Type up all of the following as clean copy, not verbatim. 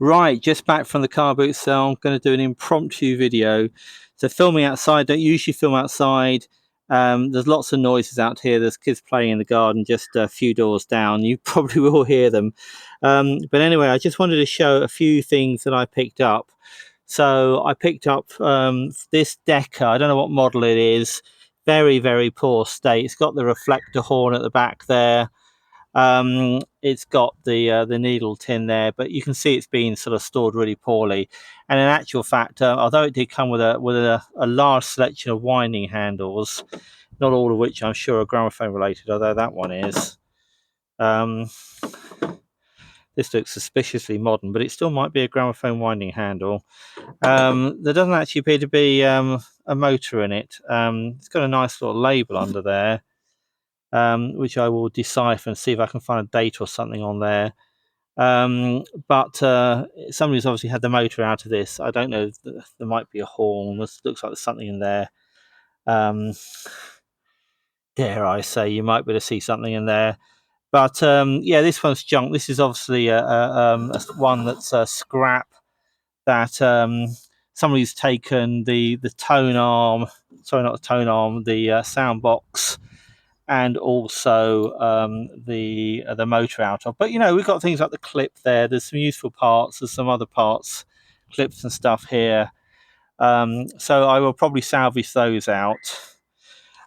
Right, just back from the car boot sale. I'm going to do an impromptu video. So filming outside, don't usually film outside. There's lots of noises out here. There's kids playing in the garden just a few doors down. You probably will hear them. But anyway, I just wanted to show a few things that I picked up. So I picked up this Decker. I don't know what model it is. Very, very poor state. It's got the reflector horn at the back there. It's got the needle tin there, but you can see it's been sort of stored really poorly. And in actual fact, although it did come with a large selection of winding handles, not all of which I'm sure are gramophone related, although that one is. Um, this looks suspiciously modern, but it still might be a gramophone winding handle. There doesn't actually appear to be a motor in it. It's got a nice little label under there, which I will decipher and see if I can find a date or something on there. But somebody's obviously had the motor out of this. I don't know. There might be a horn. This looks like there's something in there. Um, dare I say, you might be able to see something in there. But yeah, this one's junk. This is obviously one that's a scrap that somebody's taken the tone arm. Sorry, not the tone arm. The sound box. And also the motor out of. But you know, we've got things like the clip there. There's some useful parts. There's some other parts, clips and stuff here. So I will probably salvage those out.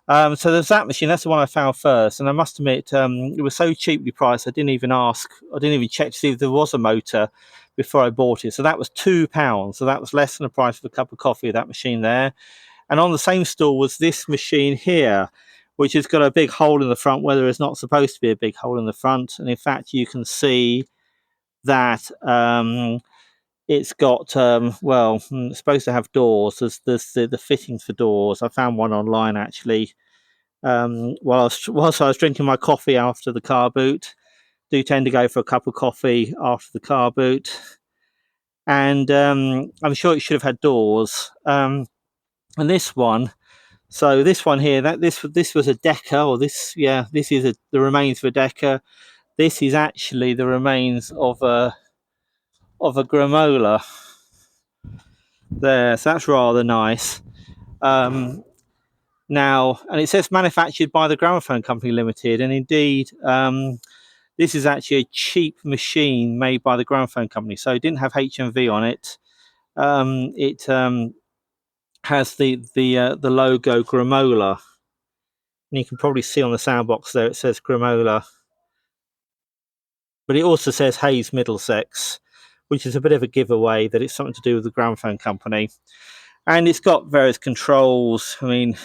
So there's that machine. That's the one I found first, and I must admit, it was so cheaply priced. I didn't even ask. I didn't even check to see if there was a motor before I bought it. So that was £2. So that was less than the price of a cup of coffee. That machine there. And on the same stall was this machine here, which has got a big hole in the front where there is not supposed to be a big hole in the front. And in fact, you can see that it's got, it's supposed to have doors. There's the fittings for doors. I found one online actually whilst I was drinking my coffee after the car boot. Do tend to go for a cup of coffee after the car boot. And I'm sure it should have had doors. And this one, so this one here, this was a Decker, or this is the remains of a Decker. This is actually the remains of a Gramola there, so that's rather nice. Now, and it says manufactured by the Gramophone Company Limited, and indeed, this is actually a cheap machine made by the Gramophone Company, so it didn't have HMV on it. It has the logo Gramola. And you can probably see on the sound box there it says Gramola, but it also says Hayes Middlesex, which is a bit of a giveaway that it's something to do with the Gramophone Company. And it's got various controls. I mean,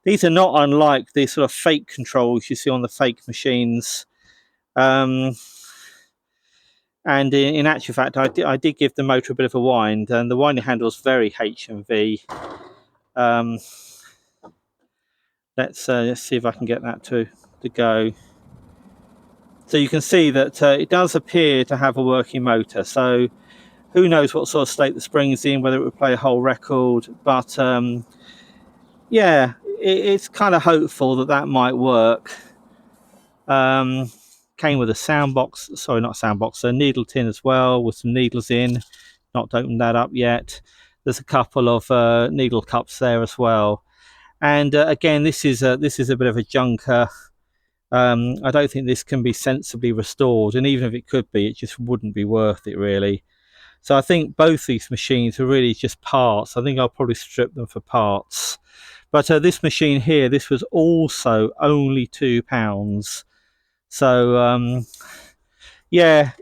these are not unlike the sort of fake controls you see on the fake machines. And in actual fact, I did give the motor a bit of a wind, and the winding handle is very H&V. Let's see if I can get that to go. So you can see that it does appear to have a working motor. So who knows what sort of state the spring's in, whether it would play a whole record. But yeah, it's kind of hopeful that might work. Came with a sound box, sorry, not sound box, a needle tin as well with some needles in. Not opened that up yet. There's a couple of needle cups there as well. And again, this is a bit of a junker. I don't think this can be sensibly restored, and even if it could be, it just wouldn't be worth it really. So I think both these machines are really just parts. I think I'll probably strip them for parts. But this machine here, this was also only £2. So yeah,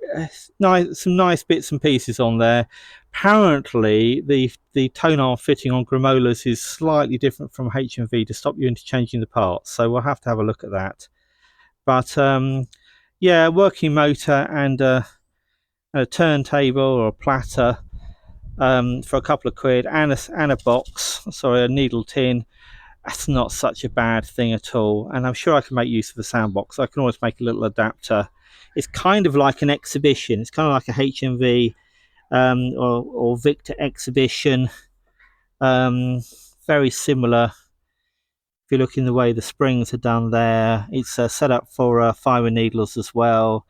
some nice bits and pieces on there. Apparently, the tone arm fitting on Gramolas is slightly different from HMV to stop you interchanging the parts. So we'll have to have a look at that. But yeah, working motor and a turntable or a platter for a couple of quid, and a box. Sorry, a needle tin. That's not such a bad thing at all. And I'm sure I can make use of the sound box. I can always make a little adapter. It's kind of like an exhibition. It's kind of like a HMV or Victor exhibition. Very similar. If you look in the way the springs are done there, it's set up for fibre needles as well.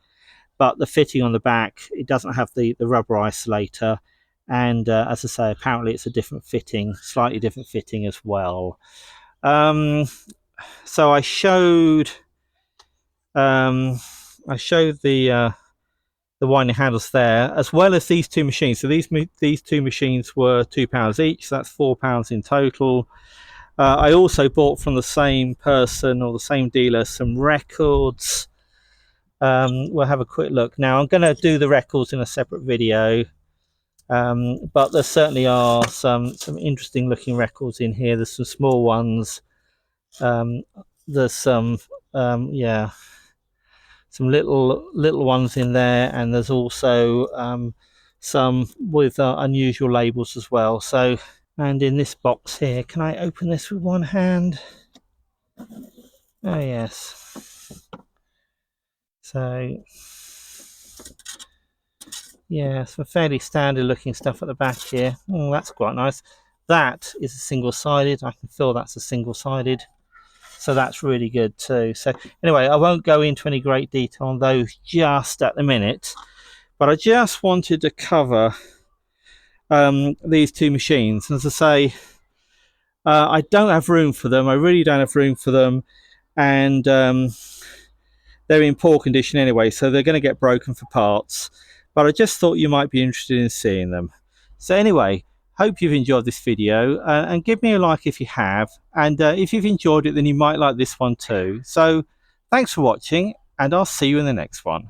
but the fitting on the back, it doesn't have the rubber isolator, and as I say, apparently it's a different fitting, slightly different fitting as well. So I showed the winding handles there, as well as these two machines. So these two machines were £2 each, so that's £4 in total. I also bought from the same person or the same dealer some records. We'll have a quick look. Now I'm going to do the records in a separate video, but there certainly are some interesting looking records in here. There's some small ones. There's some yeah, some little ones in there, and there's also some with unusual labels as well. So, and in this box here, can I open this with one hand? Oh yes. So yeah, some fairly standard looking stuff at the back here. Oh, that's quite nice. That is a single-sided. I can feel that's a single-sided. So that's really good too. So anyway, I won't go into any great detail on those just at the minute, but I just wanted to cover these two machines. As I say, I don't have room for them. I really don't have room for them, and they're in poor condition anyway, so they're going to get broken for parts. But I just thought you might be interested in seeing them. So anyway, hope you've enjoyed this video, and give me a like if you have, and if you've enjoyed it, then you might like this one too. So thanks for watching, and I'll see you in the next one.